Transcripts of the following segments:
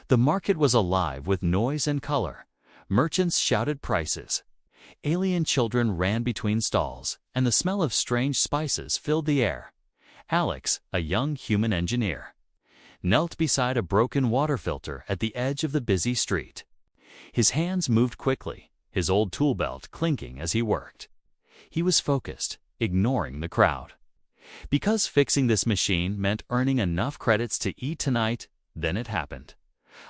The market was alive with noise and color. Merchants shouted prices. Alien children ran between stalls, and the smell of strange spices filled the air. Alex, a young human engineer, knelt beside a broken water filter at the edge of the busy street. His hands moved quickly, his old tool belt clinking as he worked. He was focused, ignoring the crowd. Because fixing this machine meant earning enough credits to eat tonight, then it happened.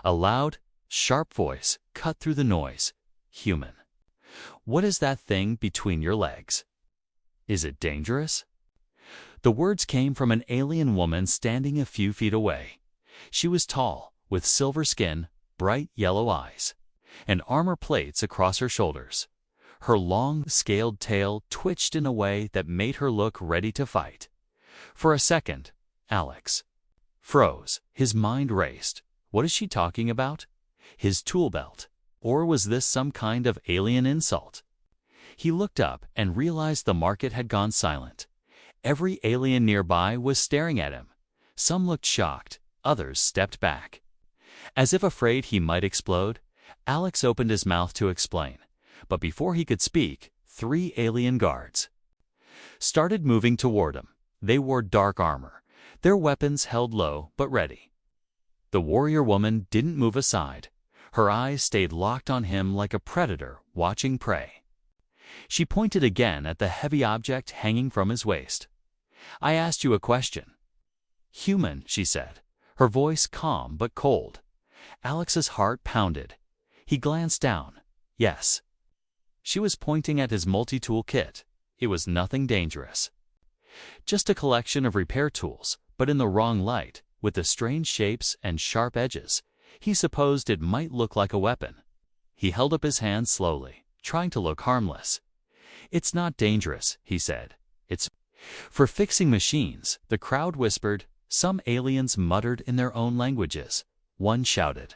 A loud, sharp voice cut through the noise. Human. What is that thing between your legs? Is it dangerous? The words came from an alien woman standing a few feet away. She was tall, with silver skin, bright yellow eyes, and armor plates across her shoulders. Her long, scaled tail twitched in a way that made her look ready to fight. For a second, Alex froze. His mind raced. What is she talking about? His tool belt? Or was this some kind of alien insult? He looked up and realized the market had gone silent. Every alien nearby was staring at him. Some looked shocked, others stepped back. As if afraid he might explode, Alex opened his mouth to explain. But before he could speak, 3 alien guards started moving toward him. They wore dark armor, their weapons held low but ready. The warrior woman didn't move aside. Her eyes stayed locked on him like a predator watching prey. She pointed again at the heavy object hanging from his waist. "I asked you a question." "Human," she said, her voice calm but cold. Alex's heart pounded. He glanced down. Yes. She was pointing at his multi-tool kit. It was nothing dangerous. Just a collection of repair tools, but in the wrong light, with the strange shapes and sharp edges. He supposed it might look like a weapon. He held up his hand slowly, trying to look harmless. "It's not dangerous," he said. "It's for fixing machines." The crowd whispered. Some aliens muttered in their own languages. One shouted.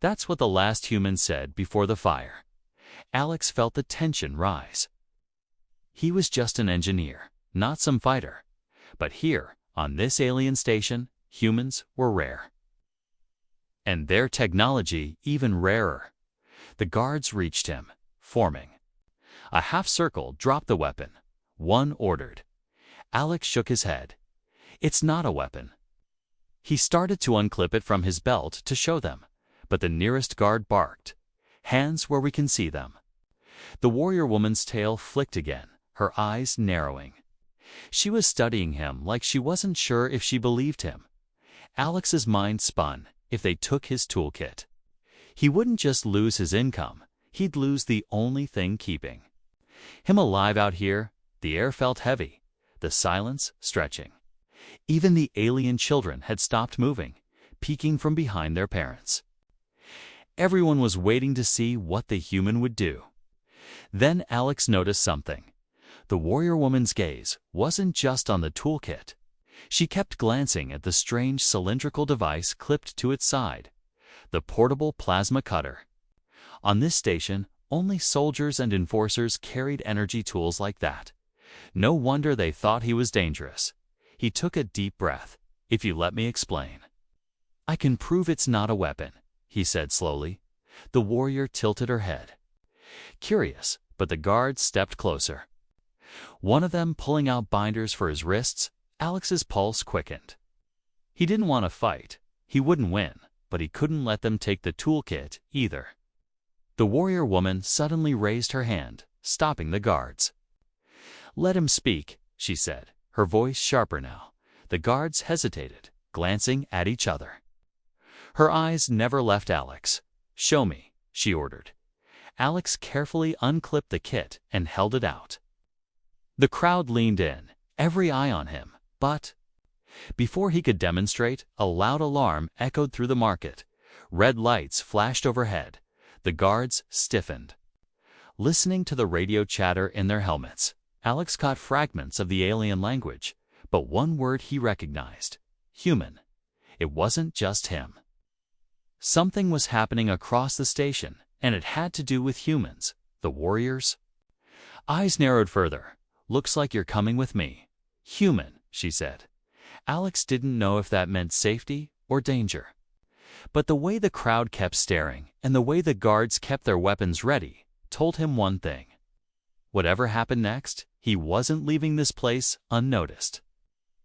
That's what the last human said before the fire. Alex felt the tension rise. He was just an engineer, not some fighter. But here, on this alien station, humans were rare. And their technology even rarer. The guards reached him, forming. A half circle dropped the weapon. One ordered. Alex shook his head. "It's not a weapon." He started to unclip it from his belt to show them, but the nearest guard barked. "Hands where we can see them." The warrior woman's tail flicked again, her eyes narrowing. She was studying him like she wasn't sure if she believed him. Alex's mind spun. If they took his toolkit, he wouldn't just lose his income, he'd lose the only thing keeping him alive out here. The air felt heavy, the silence stretching. Even the alien children had stopped moving, peeking from behind their parents. Everyone was waiting to see what the human would do. Then Alex noticed something. The warrior woman's gaze wasn't just on the toolkit. She kept glancing at the strange cylindrical device clipped to its side, the portable plasma cutter. On this station, only soldiers and enforcers carried energy tools like that. No wonder they thought he was dangerous. He took a deep breath. "If you let me explain." "I can prove it's not a weapon," he said slowly. The warrior tilted her head. Curious, but the guards stepped closer. One of them pulling out binders for his wrists. Alex's pulse quickened. He didn't want to fight. He wouldn't win, but he couldn't let them take the toolkit either. The warrior woman suddenly raised her hand, stopping the guards. "Let him speak," she said, her voice sharper now. The guards hesitated, glancing at each other. Her eyes never left Alex. "Show me," she ordered. Alex carefully unclipped the kit and held it out. The crowd leaned in, every eye on him. But before he could demonstrate, a loud alarm echoed through the market. Red lights flashed overhead. The guards stiffened. Listening to the radio chatter in their helmets, Alex caught fragments of the alien language, but one word he recognized: human. It wasn't just him. Something was happening across the station, and it had to do with humans, the warriors. Eyes narrowed further. "Looks like you're coming with me." "Human," she said. Alex didn't know if that meant safety or danger. But the way the crowd kept staring and the way the guards kept their weapons ready told him one thing. Whatever happened next, he wasn't leaving this place unnoticed.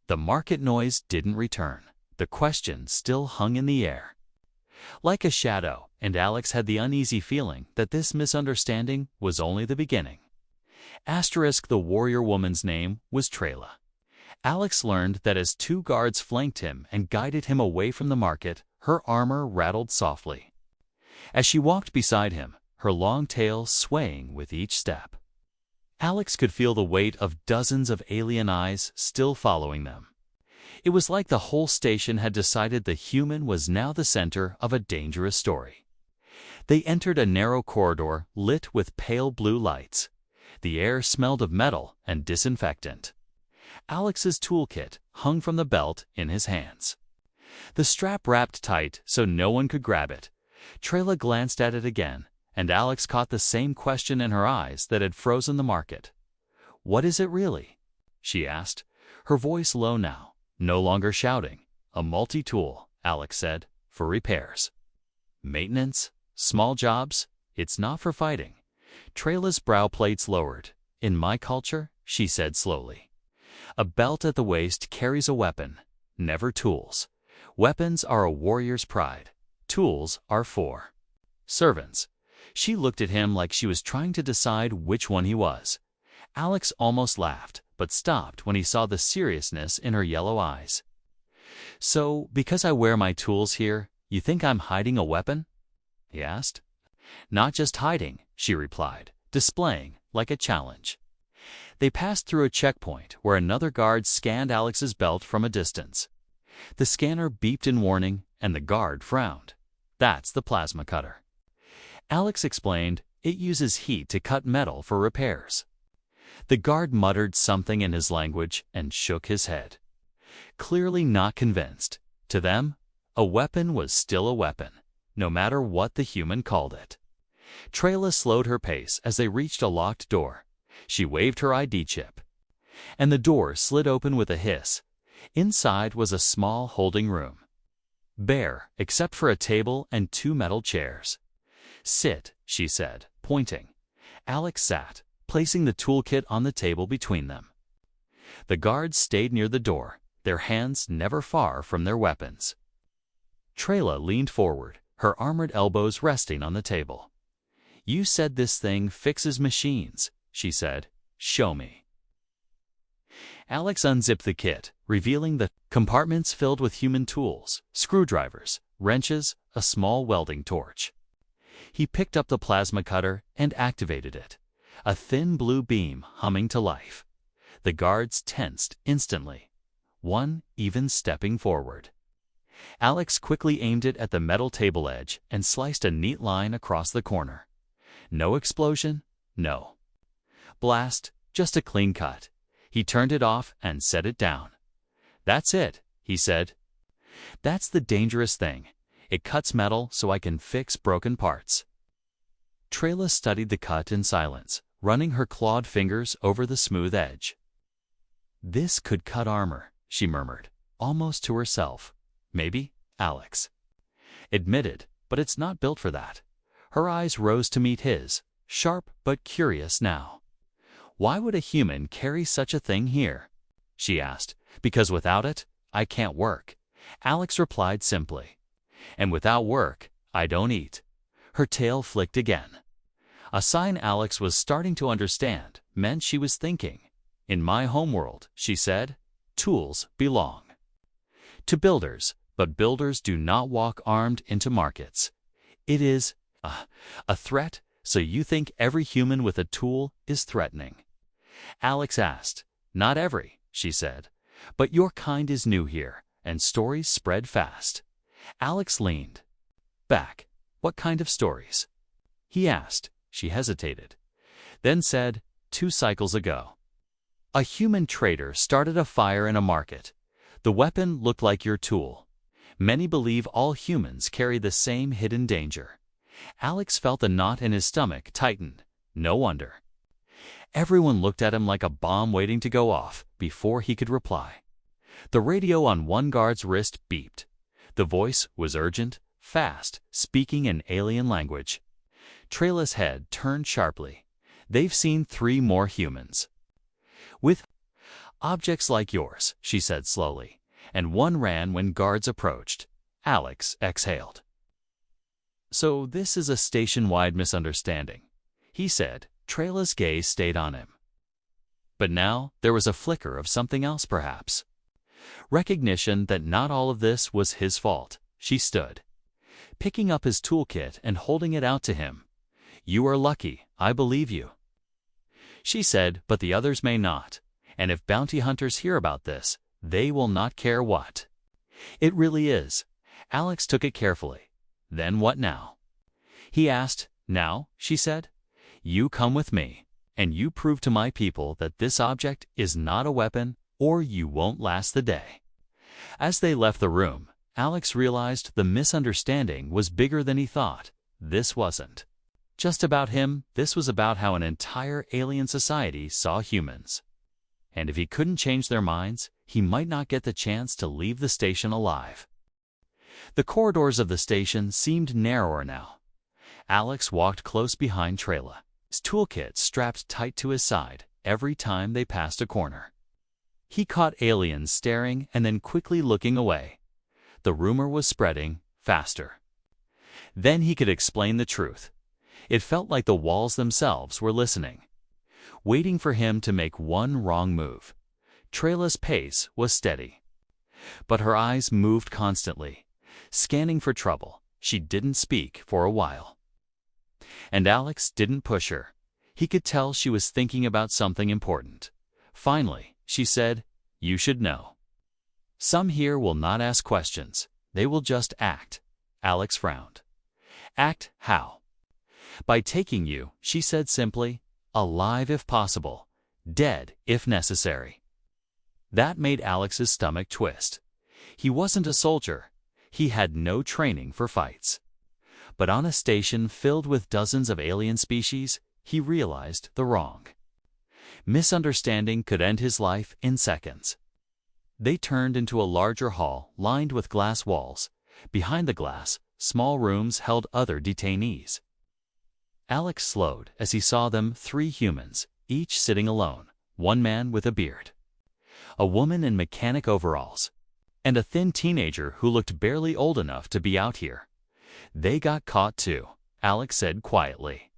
The market noise didn't return. The question still hung in the air, like a shadow, and Alex had the uneasy feeling that this misunderstanding was only the beginning. The warrior woman's name was Trela. Alex learned that as two guards flanked him and guided him away from the market, her armor rattled softly. As she walked beside him, her long tail swaying with each step. Alex could feel the weight of dozens of alien eyes still following them. It was like the whole station had decided the human was now the center of a dangerous story. They entered a narrow corridor lit with pale blue lights. The air smelled of metal and disinfectant. Alex's toolkit hung from the belt in his hands. The strap wrapped tight so no one could grab it. Trela glanced at it again, and Alex caught the same question in her eyes that had frozen the market. "What is it really?" she asked, her voice low now, no longer shouting. "A multi-tool," Alex said, "for repairs. Maintenance, small jobs, it's not for fighting." Trela's brow plates lowered. "In my culture," she said slowly, "a belt at the waist carries a weapon, never tools. Weapons are a warrior's pride. Tools are for servants." She looked at him like she was trying to decide which one he was. Alex almost laughed, but stopped when he saw the seriousness in her yellow eyes. "So, because I wear my tools here, you think I'm hiding a weapon?" he asked. "Not just hiding," she replied, displaying like a challenge. They passed through a checkpoint where another guard scanned Alex's belt from a distance. The scanner beeped in warning, and the guard frowned. "That's the plasma cutter." Alex explained, "It uses heat to cut metal for repairs." The guard muttered something in his language and shook his head, clearly not convinced. To them, a weapon was still a weapon, no matter what the human called it. Trela slowed her pace as they reached a locked door. She waved her ID chip, and the door slid open with a hiss. Inside was a small holding room, bare except for a table and two metal chairs. "Sit," she said, pointing. Alex sat, placing the toolkit on the table between them. The guards stayed near the door, their hands never far from their weapons. Trela leaned forward, her armored elbows resting on the table. "You said this thing fixes machines," she said. "Show me." Alex unzipped the kit, revealing the compartments filled with human tools, screwdrivers, wrenches, a small welding torch. He picked up the plasma cutter and activated it, a thin blue beam humming to life. The guards tensed instantly, one even stepping forward. Alex quickly aimed it at the metal table edge and sliced a neat line across the corner. No explosion, no blast, just a clean cut. He turned it off and set it down. "That's it," he said. "That's the dangerous thing. It cuts metal so I can fix broken parts." Trela studied the cut in silence, running her clawed fingers over the smooth edge. "This could cut armor," she murmured, almost to herself. "Maybe," Alex admitted, "but it's not built for that." Her eyes rose to meet his, sharp but curious now. "Why would a human carry such a thing here?" she asked. "Because without it, I can't work," Alex replied simply. "And without work, I don't eat." Her tail flicked again. A sign Alex was starting to understand meant she was thinking. "In my homeworld," she said, "tools belong to builders, but builders do not walk armed into markets. It is a threat, so you think every human with a tool is threatening?" Alex asked. "Not every," she said, "but your kind is new here, and stories spread fast." Alex leaned back. "What kind of stories?" he asked. She hesitated, then said, 2 cycles ago. A human trader started a fire in a market. The weapon looked like your tool. Many believe all humans carry the same hidden danger." Alex felt the knot in his stomach tighten. No wonder. Everyone looked at him like a bomb waiting to go off before he could reply. The radio on one guard's wrist beeped. The voice was urgent. fast, speaking an alien language. Traila's head turned sharply. They've seen 3 more humans. With objects like yours, she said slowly, and one ran when guards approached. Alex exhaled. So this is a station-wide misunderstanding, he said. Traila's gaze stayed on him. But now there was a flicker of something else perhaps. Recognition that not all of this was his fault. She stood, picking up his toolkit and holding it out to him. You are lucky, I believe you. She said, but the others may not, and if bounty hunters hear about this, they will not care what. It really is. Alex took it carefully. Then what now? He asked. Now, she said, you come with me, and you prove to my people that this object is not a weapon, or you won't last the day. As they left the room, Alex realized the misunderstanding was bigger than he thought. This wasn't just about him, this was about how an entire alien society saw humans. And if he couldn't change their minds, he might not get the chance to leave the station alive. The corridors of the station seemed narrower now. Alex walked close behind Traila, his toolkit strapped tight to his side every time they passed a corner. He caught aliens staring and then quickly looking away. The rumor was spreading faster. Then he could explain the truth. It felt like the walls themselves were listening, waiting for him to make one wrong move. Traila's pace was steady, but her eyes moved constantly, scanning for trouble. She didn't speak for a while. And Alex didn't push her. He could tell she was thinking about something important. Finally, she said, you should know. Some here will not ask questions. They will just act. Alex frowned. Act how? By taking you, she said simply, alive if possible, dead if necessary. That made Alex's stomach twist. He wasn't a soldier. He had no training for fights. But on a station filled with dozens of alien species, he realized the wrong. Misunderstanding could end his life in seconds. They turned into a larger hall lined with glass walls. Behind the glass, small rooms held other detainees. Alex slowed as he saw them, 3 humans, each sitting alone, one man with a beard, a woman in mechanic overalls, and a thin teenager who looked barely old enough to be out here. They got caught too, Alex said quietly.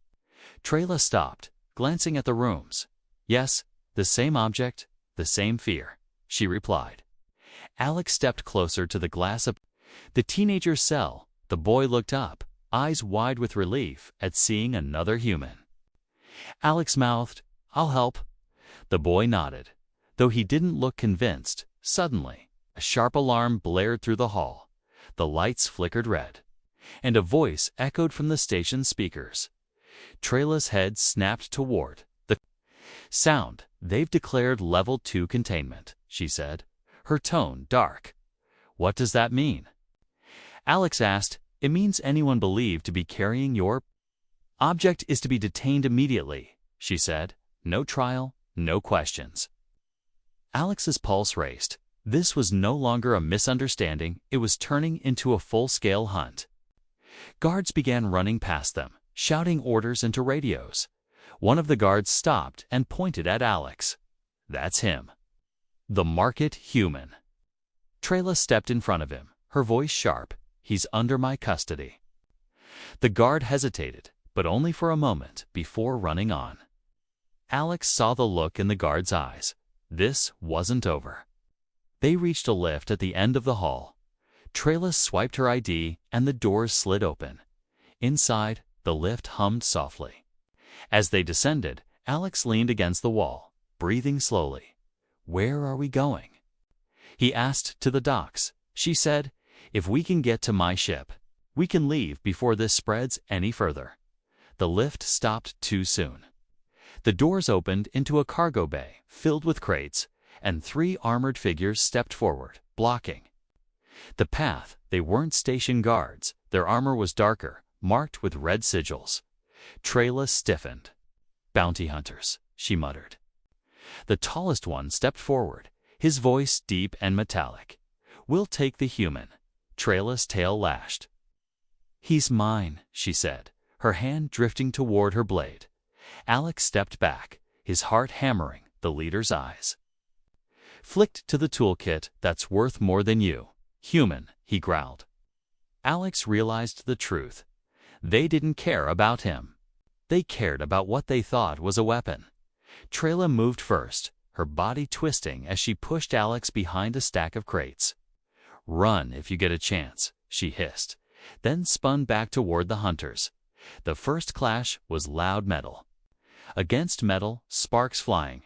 Traila stopped, glancing at the rooms. Yes, the same object, the same fear, she replied. Alex stepped closer to the glass of the teenager's cell. The boy looked up, eyes wide with relief at seeing another human. Alex mouthed, I'll help. The boy nodded, though he didn't look convinced. Suddenly, a sharp alarm blared through the hall. The lights flickered red, and a voice echoed from the station's speakers. Traila's head snapped toward the sound. They've declared level 2 containment, she said, her tone dark. What does that mean? Alex asked. It means anyone believed to be carrying your object is to be detained immediately, she said. No trial, no questions. Alex's pulse raced. This was no longer a misunderstanding, it was turning into a full-scale hunt. Guards began running past them, shouting orders into radios. One of the guards stopped and pointed at Alex. That's him. The market human. Traila stepped in front of him, her voice sharp. He's under my custody. The guard hesitated, but only for a moment before running on. Alex saw the look in the guard's eyes. This wasn't over. They reached a lift at the end of the hall. Traila swiped her ID and the doors slid open. Inside, the lift hummed softly. As they descended, Alex leaned against the wall, breathing slowly. Where are we going? He asked. To the docks. She said, if we can get to my ship, we can leave before this spreads any further. The lift stopped too soon. The doors opened into a cargo bay filled with crates, and 3 armored figures stepped forward, blocking the path. They weren't station guards. Their armor was darker, marked with red sigils. Traila stiffened. Bounty hunters, she muttered. The tallest one stepped forward, his voice deep and metallic. We'll take the human. Traila's tail lashed. "He's mine," she said, her hand drifting toward her blade. Alex stepped back, his heart hammering, the leader's eyes. "Flicked to the toolkit that's worth more than you, human," he growled. Alex realized the truth. They didn't care about him. They cared about what they thought was a weapon. Trela moved first, her body twisting as she pushed Alex behind a stack of crates. "Run if you get a chance," she hissed, then spun back toward the hunters. The first clash was loud metal against metal, sparks flying.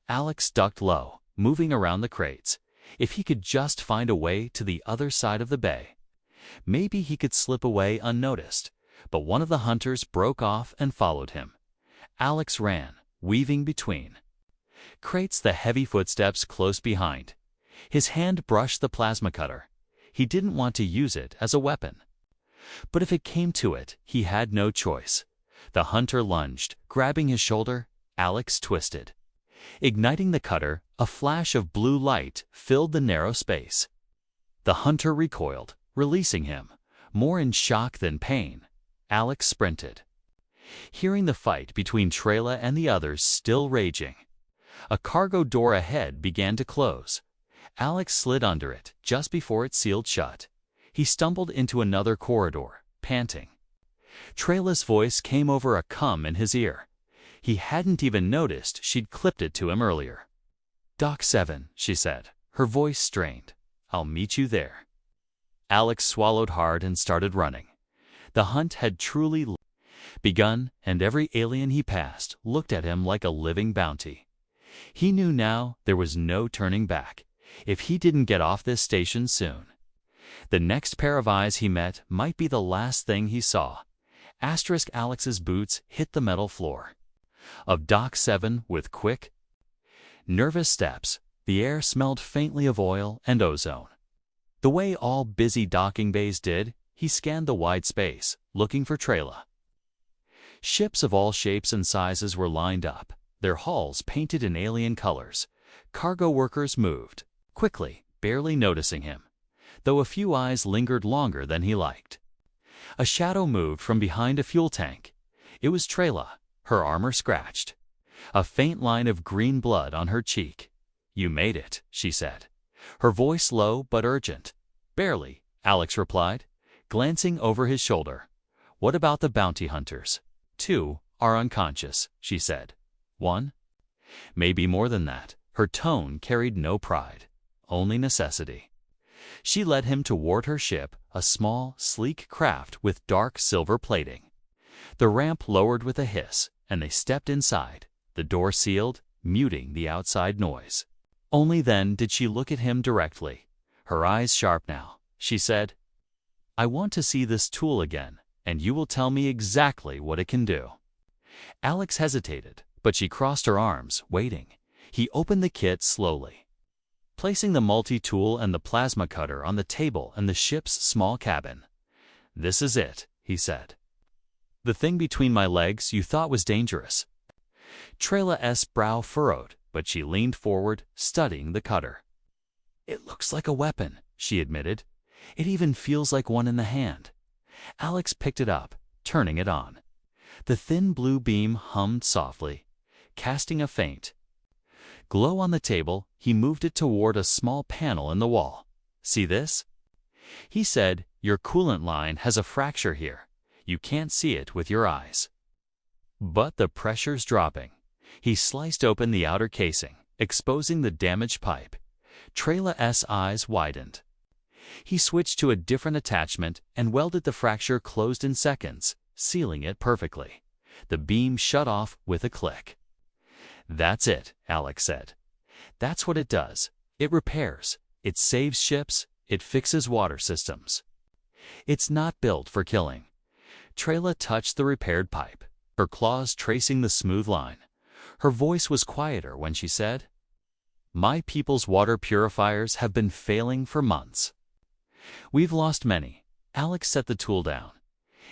Alex ducked low, moving around the crates. If he could just find a way to the other side of the bay, maybe he could slip away unnoticed. But one of the hunters broke off and followed him. Alex ran, weaving between crates, the heavy footsteps close behind. His hand brushed the plasma cutter. He didn't want to use it as a weapon. But if it came to it, he had no choice. The hunter lunged, grabbing his shoulder. Alex twisted. Igniting the cutter, a flash of blue light filled the narrow space. The hunter recoiled, releasing him, more in shock than pain. Alex sprinted, hearing the fight between Trela and the others still raging. A cargo door ahead began to close. Alex slid under it just before it sealed shut. He stumbled into another corridor, panting. Trela's voice came over a cum in his ear. He hadn't even noticed she'd clipped it to him earlier. "Dock 7, she said, her voice strained. "I'll meet you there." Alex swallowed hard and started running. The hunt had truly begun, and every alien he passed looked at him like a living bounty. He knew now there was no turning back, if he didn't get off this station soon. The next pair of eyes he met might be the last thing he saw. Alex's boots hit the metal floor of Dock 7 with quick, nervous steps. The air smelled faintly of oil and ozone. The way all busy docking bays did, he scanned the wide space, looking for Trela. Ships of all shapes and sizes were lined up, their hulls painted in alien colors. Cargo workers moved, quickly, barely noticing him, though a few eyes lingered longer than he liked. A shadow moved from behind a fuel tank. It was Trela, her armor scratched, a faint line of green blood on her cheek. "You made it," she said, her voice low but urgent. "Barely," Alex replied, glancing over his shoulder. "What about the bounty hunters?" "2 are unconscious," she said. "1? Maybe more than that." Her tone carried no pride, only necessity. She led him toward her ship, a small, sleek craft with dark silver plating. The ramp lowered with a hiss, and they stepped inside, the door sealed, muting the outside noise. Only then did she look at him directly, her eyes sharp now. She said, "I want to see this tool again, and you will tell me exactly what it can do." Alex hesitated, but she crossed her arms, waiting. He opened the kit slowly, placing the multi-tool and the plasma cutter on the table in the ship's small cabin. "This is it," he said. "The thing between my legs you thought was dangerous." Trela's brow furrowed, but she leaned forward, studying the cutter. "It looks like a weapon," she admitted. "It even feels like one in the hand." Alex picked it up, turning it on. The thin blue beam hummed softly, casting a faint glow on the table. He moved it toward a small panel in the wall. "See this?" he said. "Your coolant line has a fracture here. You can't see it with your eyes, but the pressure's dropping." He sliced open the outer casing, exposing the damaged pipe. Trela's eyes widened. He switched to a different attachment and welded the fracture closed in seconds, sealing it perfectly. The beam shut off with a click. "That's it," Alex said. "That's what it does. It repairs. It saves ships. It fixes water systems. It's not built for killing." Trela touched the repaired pipe, her claws tracing the smooth line. Her voice was quieter when she said, "My people's water purifiers have been failing for months. We've lost many." Alex set the tool down.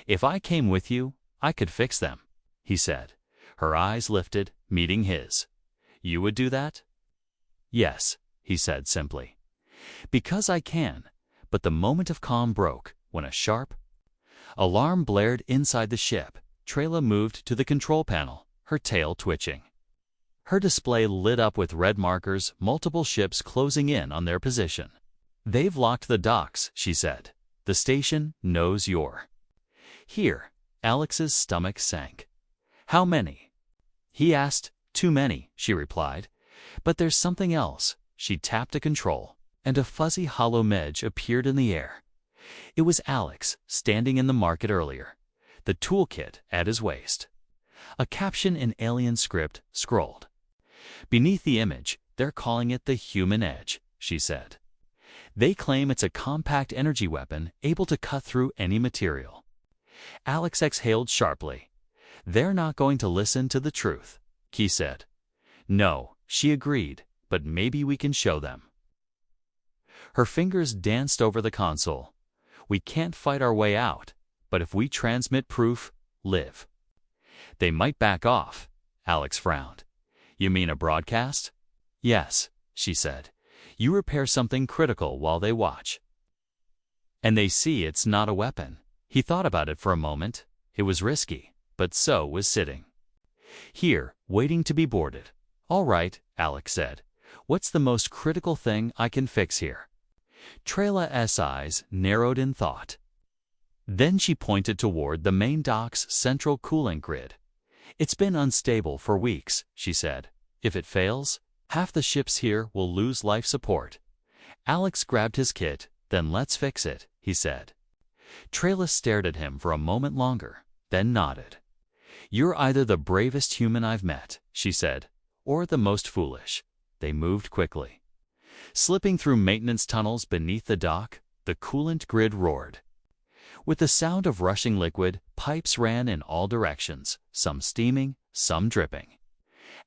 "If I came with you, I could fix them," he said. Her eyes lifted, meeting his. "You would do that?" "Yes," he said simply. "Because I can." But the moment of calm broke when a sharp, Alarm blared inside the ship. Trela moved to the control panel, her tail twitching. Her display lit up with red markers, multiple ships closing in on their position. "They've locked the docks," she said. "The station knows you're here." Alex's stomach sank. "How many?" he asked. "Too many," she replied. "But there's something else." She tapped a control, and a fuzzy hollow medge appeared in the air. It was Alex, standing in the market earlier, the toolkit at his waist. A caption in alien script scrolled. Beneath the image, "They're calling it the Human Edge," she said. "They claim it's a compact energy weapon able to cut through any material." Alex exhaled sharply. "They're not going to listen to the truth," he said. "No," she agreed, "but maybe we can show them." Her fingers danced over the console. "We can't fight our way out, but if we transmit proof, live." "They might back off," Alex frowned. "You mean a broadcast?" "Yes," she said. "You repair something critical while they watch. And they see it's not a weapon." He thought about it for a moment. It was risky, but so was sitting here, waiting to be boarded. "All right," Alex said. "What's the most critical thing I can fix here?" Trela's eyes narrowed in thought. Then she pointed toward the main dock's central coolant grid. "It's been unstable for weeks," she said. "If it fails, half the ships here will lose life support." Alex grabbed his kit. "Then let's fix it," he said. Trela stared at him for a moment longer, then nodded. "You're either the bravest human I've met," she said, "or the most foolish." They moved quickly. Slipping through maintenance tunnels beneath the dock, the coolant grid roared. With the sound of rushing liquid, pipes ran in all directions, some steaming, some dripping.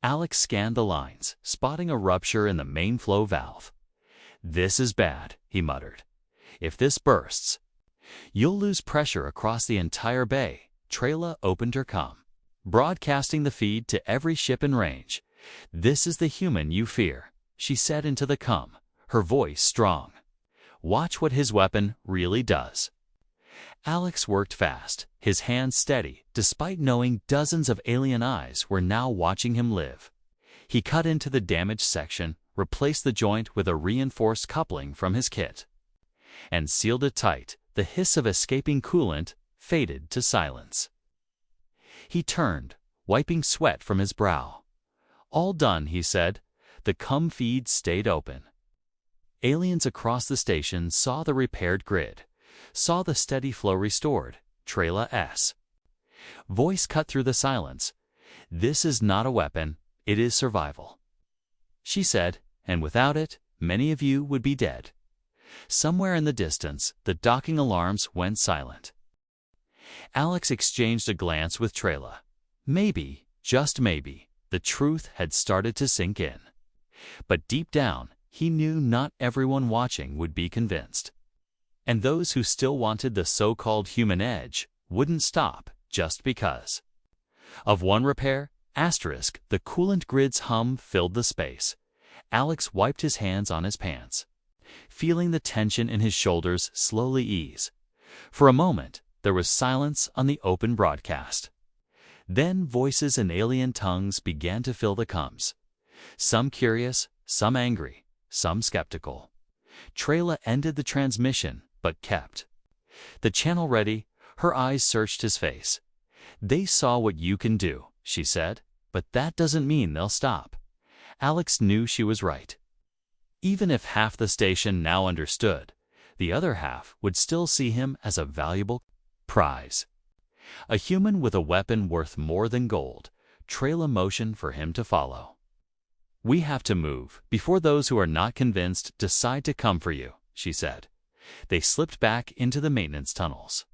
Alex scanned the lines, spotting a rupture in the main flow valve. "This is bad," he muttered. "If this bursts, you'll lose pressure across the entire bay." Trela opened her comm, broadcasting the feed to every ship in range. "This is the human you fear," she said into the comm, her voice strong. "Watch what his weapon really does." Alex worked fast, his hands steady, despite knowing dozens of alien eyes were now watching him live. He cut into the damaged section, replaced the joint with a reinforced coupling from his kit, and sealed it tight. The hiss of escaping coolant faded to silence. He turned, wiping sweat from his brow. "All done," he said. The comm feed stayed open. Aliens across the station saw the repaired grid, saw the steady flow restored. Trela's voice cut through the silence. "This is not a weapon, it is survival," she said, "and without it, many of you would be dead." Somewhere in the distance, the docking alarms went silent. Alex exchanged a glance with Trela. Maybe, just maybe, the truth had started to sink in. But deep down, he knew not everyone watching would be convinced. And those who still wanted the so-called human edge wouldn't stop just because. Of one repair, asterisk, the coolant grid's hum filled the space. Alex wiped his hands on his pants, feeling the tension in his shoulders slowly ease. For a moment, there was silence on the open broadcast. Then voices in alien tongues began to fill the comms. Some curious, some angry, some skeptical. Trela ended the transmission, but kept the channel ready. Her eyes searched his face. "They saw what you can do," she said, "but that doesn't mean they'll stop." Alex knew she was right. Even if half the station now understood, the other half would still see him as a valuable prize. A human with a weapon worth more than gold. Trela motioned for him to follow. "We have to move before those who are not convinced decide to come for you," she said. They slipped back into the maintenance tunnels,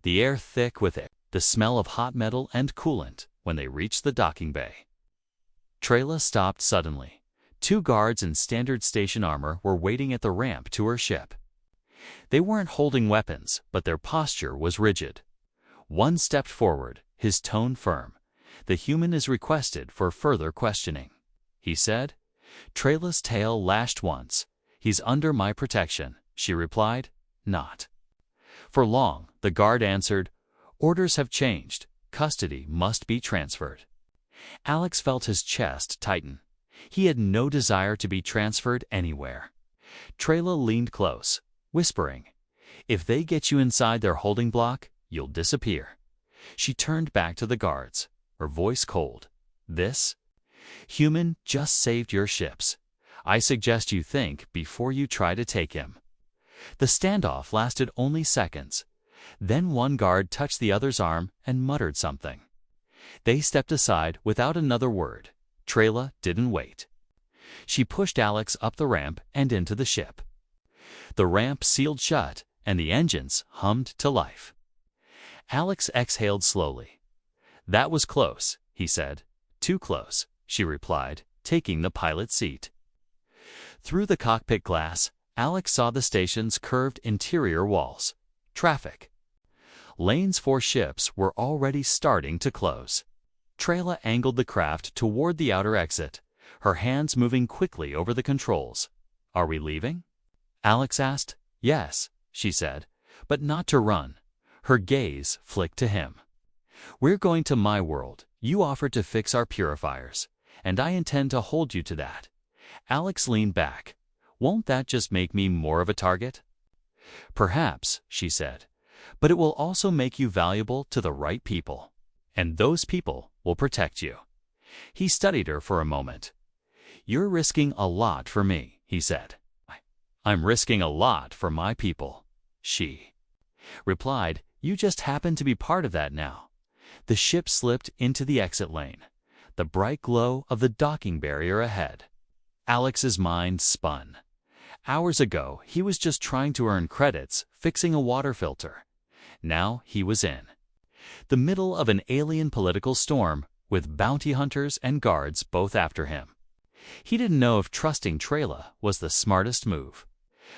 the air thick with it, the smell of hot metal and coolant. When they reached the docking bay, Trela stopped suddenly. Two guards in standard station armor were waiting at the ramp to her ship. They weren't holding weapons, but their posture was rigid. One stepped forward, his tone firm. "The human is requested for further questioning," he said. Trela's tail lashed once. "He's under my protection," she replied. "Not For long, the guard answered, "Orders have changed. Custody must be transferred." Alex felt his chest tighten. He had no desire to be transferred anywhere. Trela leaned close, whispering, "If they get you inside their holding block, you'll disappear." She turned back to the guards, her voice cold. "This human just saved your ships. I suggest you think before you try to take him." The standoff lasted only seconds. Then one guard touched the other's arm and muttered something. They stepped aside without another word. Trela didn't wait. She pushed Alex up the ramp and into the ship. The ramp sealed shut, and the engines hummed to life. Alex exhaled slowly. "That was close," he said. "Too close," she replied, taking the pilot's seat. Through the cockpit glass, Alex saw the station's curved interior walls. Traffic. Lanes for ships were already starting to close. Trela angled the craft toward the outer exit, her hands moving quickly over the controls. "Are we leaving?" Alex asked. "Yes," she said, "but not to run." Her gaze flicked to him. "We're going to my world. You offered to fix our purifiers, and I intend to hold you to that." Alex leaned back. "Won't that just make me more of a target?" "Perhaps," she said, "but it will also make you valuable to the right people, and those people will protect you." He studied her for a moment. "You're risking a lot for me," he said. "I'm risking a lot for my people," she replied. "You just happen to be part of that now." The ship slipped into the exit lane, the bright glow of the docking barrier ahead. Alex's mind spun. Hours ago, he was just trying to earn credits, fixing a water filter. Now he was in the middle of an alien political storm, with bounty hunters and guards both after him. He didn't know if trusting Trela was the smartest move,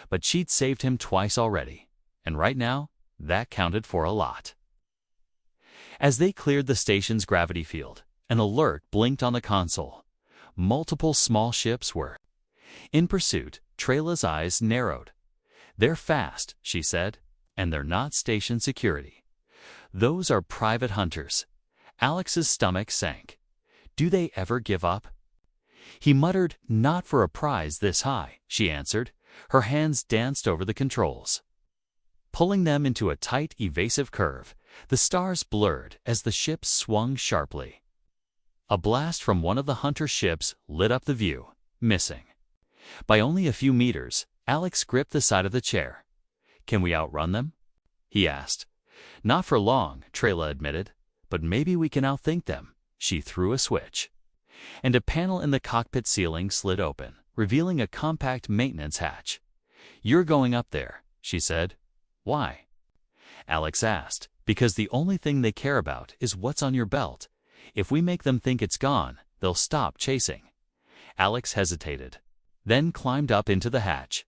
but she'd saved him twice already, and right now, that counted for a lot. As they cleared the station's gravity field, an alert blinked on the console. Multiple small ships were in pursuit. Trela's eyes narrowed. "They're fast," she said, "and they're not station security. Those are private hunters." Alex's stomach sank. "Do they ever give up?" He muttered, "Not for a prize this high," she answered. Her hands danced over the controls, pulling them into a tight, evasive curve. The stars blurred as the ship swung sharply. A blast from one of the hunter ships lit up the view, missing by only a few meters. Alex gripped the side of the chair. "Can we outrun them?" he asked. "Not for long," Trela admitted, "but maybe we can outthink them." She threw a switch, and a panel in the cockpit ceiling slid open, revealing a compact maintenance hatch. "You're going up there," she said. "Why?" Alex asked. "Because the only thing they care about is what's on your belt. If we make them think it's gone, they'll stop chasing." Alex hesitated, then climbed up into the hatch.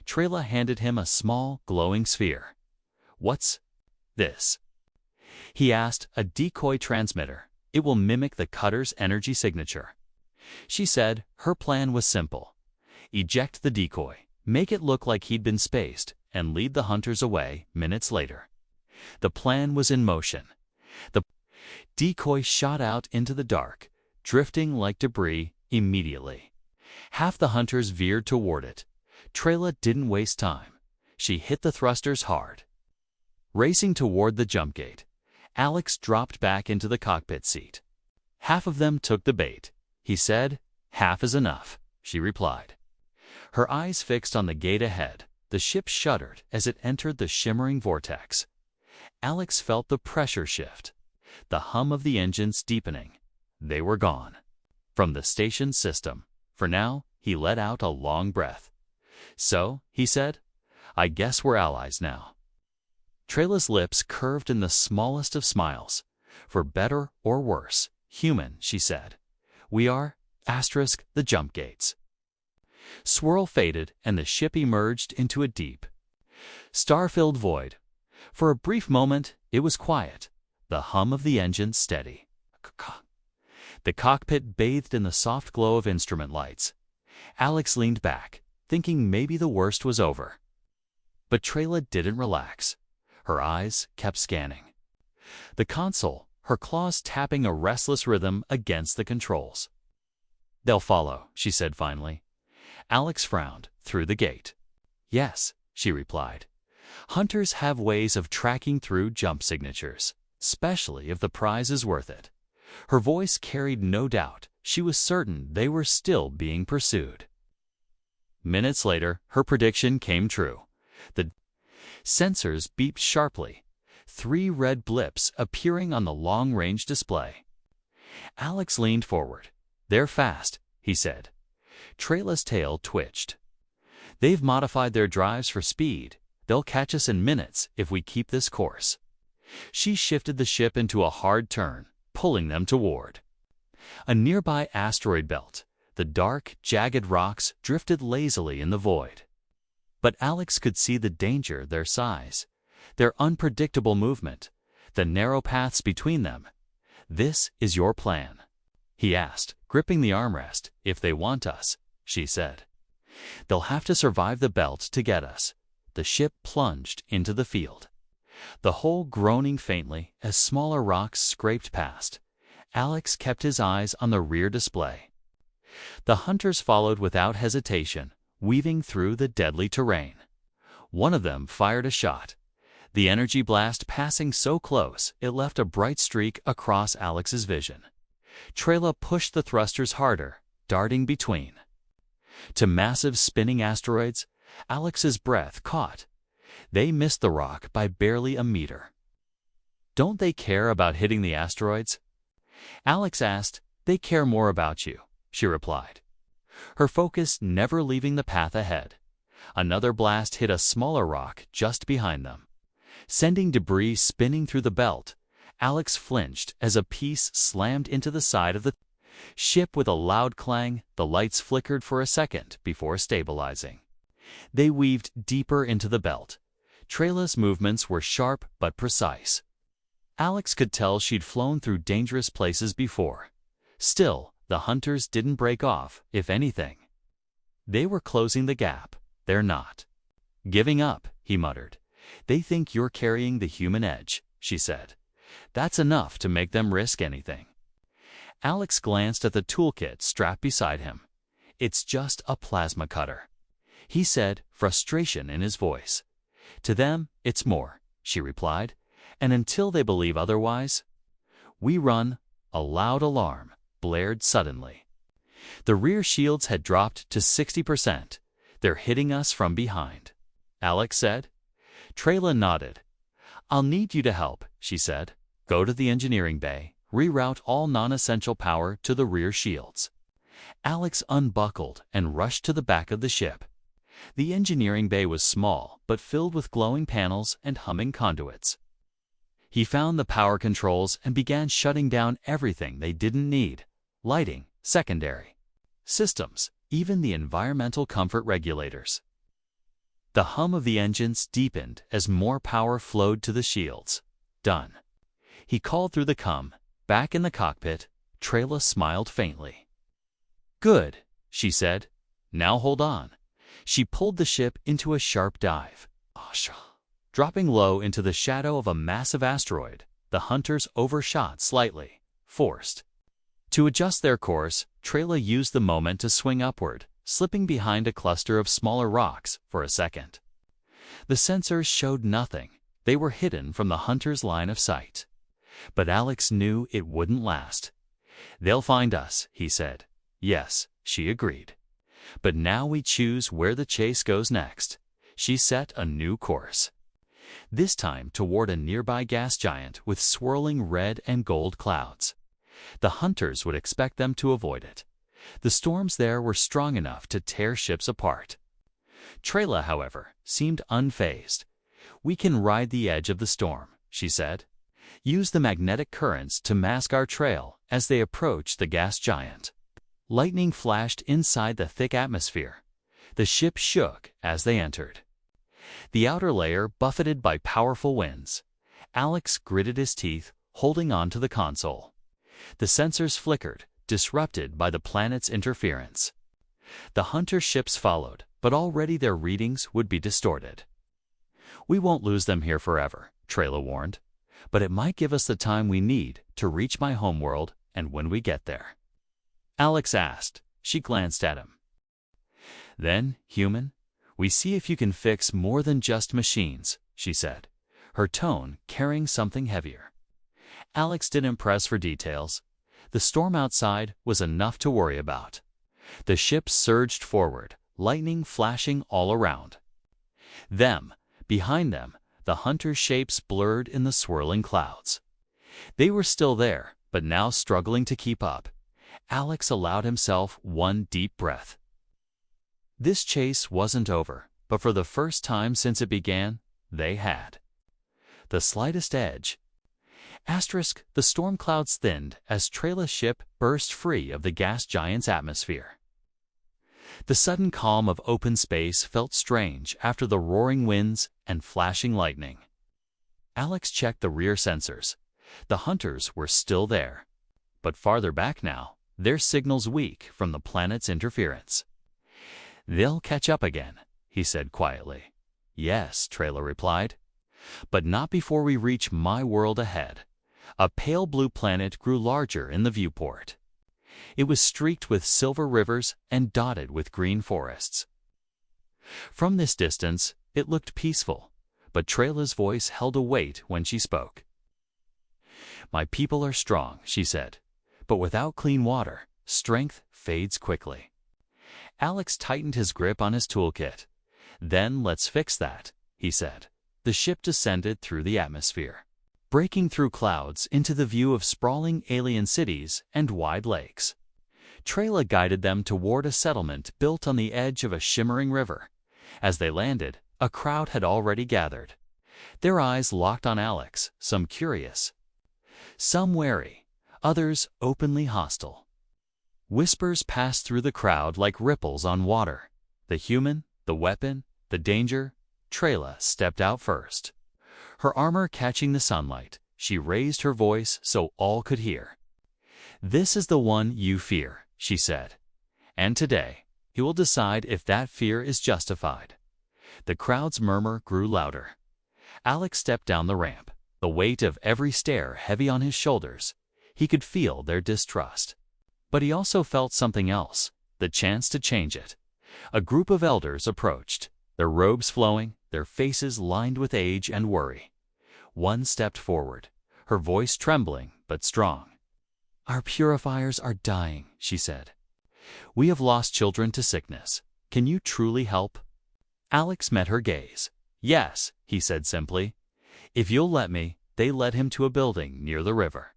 Trela handed him a small, glowing sphere. "What's this?" he asked. "A decoy transmitter. It will mimic the cutter's energy signature." She said her plan was simple. Eject the decoy, make it look like he'd been spaced, and lead the hunters away minutes later. The plan was in motion. The decoy shot out into the dark, drifting like debris immediately. Half the hunters veered toward it. Trela didn't waste time. She hit the thrusters hard. Racing toward the jump gate, Alex dropped back into the cockpit seat. "Half of them took the bait," he said. "Half is enough," she replied. Her eyes fixed on the gate ahead. The ship shuddered as it entered the shimmering vortex. Alex felt the pressure shift, the hum of the engines deepening. They were gone from the station system. For now, he let out a long breath. "So," he said, "I guess we're allies now." Trela's lips curved in the smallest of smiles. "For better or worse, human," she said. "We are, the jump gates." Swirl faded, and the ship emerged into a deep, star-filled void. For a brief moment, it was quiet, the hum of the engine steady. The cockpit bathed in the soft glow of instrument lights. Alex leaned back, thinking maybe the worst was over. But Trela didn't relax. Her eyes kept scanning the console, her claws tapping a restless rhythm against the controls. "They'll follow," she said finally. Alex frowned through the gate. "Yes," she replied. "Hunters have ways of tracking through jump signatures, especially if the prize is worth it." Her voice carried no doubt. She was certain they were still being pursued. Minutes later, her prediction came true. The sensors beeped sharply, 3 red blips appearing on the long-range display. Alex leaned forward. "They're fast," he said. Trela's tail twitched. "They've modified their drives for speed. They'll catch us in minutes if we keep this course." She shifted the ship into a hard turn, pulling them toward a nearby asteroid belt. The dark, jagged rocks drifted lazily in the void. But Alex could see the danger: their size, their unpredictable movement, the narrow paths between them. "This is your plan?" he asked, gripping the armrest. "If they want us," she said, "they'll have to survive the belt to get us." The ship plunged into the field, the hull groaning faintly as smaller rocks scraped past. Alex kept his eyes on the rear display. The hunters followed without hesitation, weaving through the deadly terrain. One of them fired a shot, the energy blast passing so close it left a bright streak across Alex's vision. Trela pushed the thrusters harder, darting between to massive spinning asteroids. Alex's breath caught. They missed the rock by barely a meter. "Don't they care about hitting the asteroids?" Alex asked. "They care more about you," she replied, her focus never leaving the path ahead. Another blast hit a smaller rock just behind them, sending debris spinning through the belt. Alex flinched as a piece slammed into the side of the ship with a loud clang. The lights flickered for a second before stabilizing. They weaved deeper into the belt. Trela's movements were sharp but precise. Alex could tell she'd flown through dangerous places before. Still, the hunters didn't break off. If anything, they were closing the gap. "They're not giving up," he muttered. "They think you're carrying the human edge," she said. "That's enough to make them risk anything." Alex glanced at the toolkit strapped beside him. "It's just a plasma cutter," he said, frustration in his voice. "To them, it's more," she replied. "And until they believe otherwise, we run." A loud alarm blared suddenly. The rear shields had dropped to 60%. "They're hitting us from behind," Alex said. Trela nodded. "I'll need you to help," she said. "Go to the engineering bay, reroute all non-essential power to the rear shields." Alex unbuckled and rushed to the back of the ship. The engineering bay was small, but filled with glowing panels and humming conduits. He found the power controls and began shutting down everything they didn't need: lighting, secondary systems, even the environmental comfort regulators. The hum of the engines deepened as more power flowed to the shields. "Done," he called through the comm. Back in the cockpit, Trela smiled faintly. "Good," she said. "Now hold on." She pulled the ship into a sharp dive, dropping low into the shadow of a massive asteroid. The hunters overshot slightly, forced to adjust their course. Trela used the moment to swing upward, slipping behind a cluster of smaller rocks for a second. The sensors showed nothing. They were hidden from the hunters' line of sight. But Alex knew it wouldn't last. "They'll find us," he said. "Yes," she agreed. "But now we choose where the chase goes next." She set a new course, this time toward a nearby gas giant with swirling red and gold clouds. The hunters would expect them to avoid it. The storms there were strong enough to tear ships apart. Trela, however, seemed unfazed. "We can ride the edge of the storm," she said. "Use the magnetic currents to mask our trail." As they approached the gas giant, lightning flashed inside the thick atmosphere. The ship shook as they entered, the outer layer buffeted by powerful winds. Alex gritted his teeth, holding on to the console. The sensors flickered, disrupted by the planet's interference. The hunter ships followed, but already their readings would be distorted. We won't lose them here forever, Trela warned. But it might give us the time we need to reach my homeworld and when we get there. Alex asked. She glanced at him. Then, human, we see if you can fix more than just machines, she said, her tone carrying something heavier. Alex didn't press for details. The storm outside was enough to worry about. The ship surged forward, lightning flashing all around. Behind them, the hunter shapes blurred in the swirling clouds. They were still there, but now struggling to keep up. Alex allowed himself one deep breath. This chase wasn't over, but for the first time since it began, they had the slightest edge. The storm clouds thinned as Trela's ship burst free of the gas giant's atmosphere. The sudden calm of open space felt strange after the roaring winds and flashing lightning. Alex checked the rear sensors. The hunters were still there, but farther back now, their signals weak from the planet's interference. They'll catch up again, he said quietly. Yes, Trela replied, but not before we reach my world ahead. A pale blue planet grew larger in the viewport. It was streaked with silver rivers and dotted with green forests. From this distance, it looked peaceful, but Trela's voice held a weight when she spoke. My people are strong, she said, but without clean water, strength fades quickly. Alex tightened his grip on his toolkit. Then let's fix that, he said. The ship descended through the atmosphere, breaking through clouds into the view of sprawling alien cities and wide lakes. Trela guided them toward a settlement built on the edge of a shimmering river. As they landed, a crowd had already gathered. Their eyes locked on Alex, some curious, some wary, others openly hostile. Whispers passed through the crowd like ripples on water. The human, the weapon, the danger. Trela stepped out first. Her armor catching the sunlight, she raised her voice so all could hear. This is the one you fear, she said. And today, he will decide if that fear is justified. The crowd's murmur grew louder. Alex stepped down the ramp, the weight of every stare heavy on his shoulders. He could feel their distrust. But he also felt something else, the chance to change it. A group of elders approached, their robes flowing, their faces lined with age and worry. One stepped forward, her voice trembling but strong. Our purifiers are dying, she said. We have lost children to sickness. Can you truly help? Alex met her gaze. Yes, he said simply. If you'll let me. They led him to a building near the river,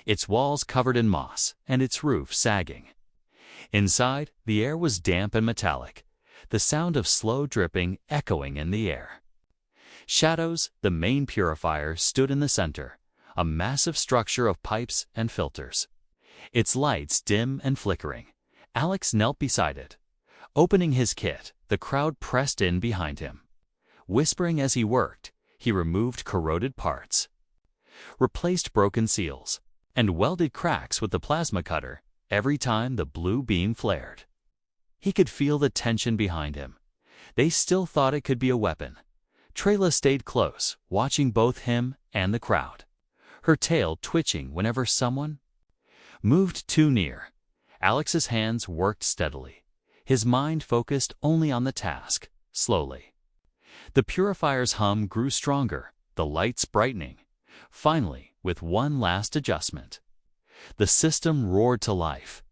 its walls covered in moss and its roof sagging. Inside, the air was damp and metallic, the sound of slow dripping echoing in the air. Shadows, the main purifier, stood in the center, a massive structure of pipes and filters. Its lights dim and flickering. Alex knelt beside it. Opening his kit, the crowd pressed in behind him. Whispering as he worked, he removed corroded parts, replaced broken seals, and welded cracks with the plasma cutter every time the blue beam flared. He could feel the tension behind him. They still thought it could be a weapon. Trela stayed close, watching both him and the crowd, her tail twitching whenever someone moved too near. Alex's hands worked steadily, his mind focused only on the task. Slowly, the purifier's hum grew stronger, the lights brightening. Finally, with one last adjustment, the system roared to life.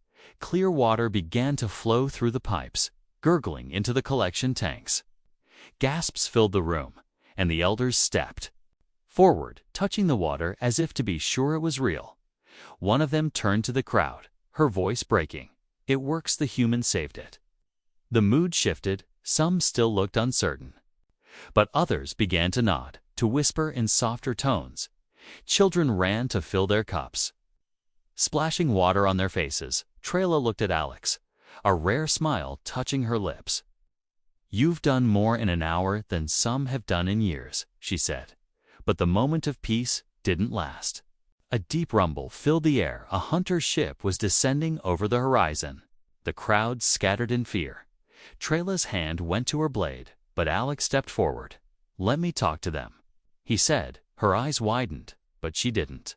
Clear water began to flow through the pipes, gurgling into the collection tanks. Gasps filled the room, and the elders stepped forward, touching the water as if to be sure it was real. One of them turned to the crowd, her voice breaking. It works, the human saved it. The mood shifted, some still looked uncertain, but others began to nod, to whisper in softer tones. Children ran to fill their cups, splashing water on their faces. Trela looked at Alex, a rare smile touching her lips. You've done more in an hour than some have done in years, she said. But the moment of peace didn't last. A deep rumble filled the air. A hunter ship was descending over the horizon. The crowd scattered in fear. Trela's hand went to her blade, but Alex stepped forward. "Let me talk to them," he said. Her eyes widened, but she didn't.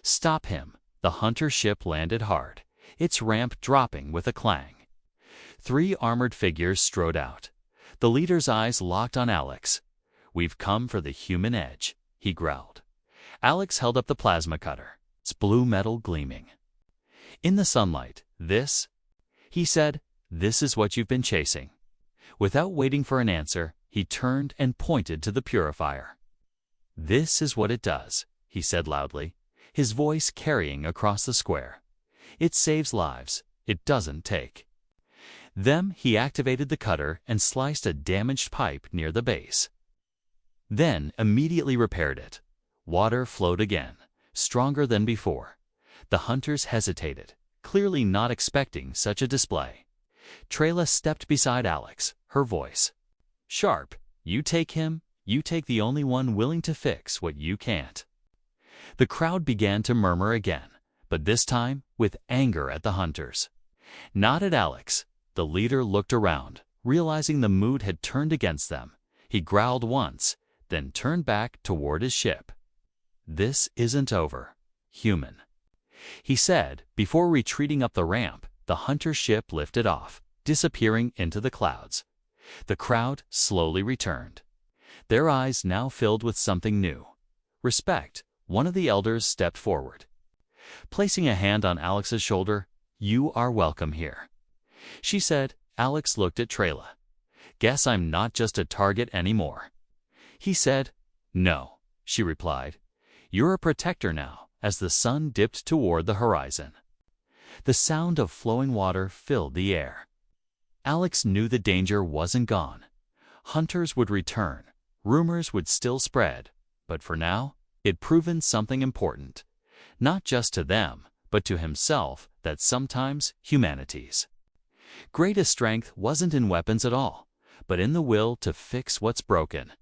"Stop him." The hunter ship landed hard, its ramp dropping with a clang. 3 armored figures strode out. The leader's eyes locked on Alex. "We've come for the human edge," he growled. Alex held up the plasma cutter, its blue metal gleaming. In the sunlight, he said, "This is what you've been chasing." Without waiting for an answer, he turned and pointed to the purifier. "This is what it does," he said loudly, his voice carrying across the square. "It saves lives. It doesn't take." Then he activated the cutter and sliced a damaged pipe near the base. Then immediately repaired it. Water flowed again, stronger than before. The hunters hesitated, clearly not expecting such a display. Trayla stepped beside Alex, her voice sharp. "You take him, you take the only one willing to fix what you can't." The crowd began to murmur again, but this time with anger at the hunters. Not at Alex. The leader looked around, realizing the mood had turned against them. He growled once, then turned back toward his ship. "This isn't over, human," he said before retreating up the ramp. The hunter ship lifted off, disappearing into the clouds. The crowd slowly returned, their eyes now filled with something new. Respect. One of the elders stepped forward. Placing a hand on Alex's shoulder, "You are welcome here," she said. Alex looked at Trayla. "Guess I'm not just a target anymore." He said, "No," she replied. "You're a protector now," as the sun dipped toward the horizon. The sound of flowing water filled the air. Alex knew the danger wasn't gone. Hunters would return, rumors would still spread, but for now, it'd proven something important, not just to them, but to himself, that sometimes humanity's greatest strength wasn't in weapons at all, but in the will to fix what's broken.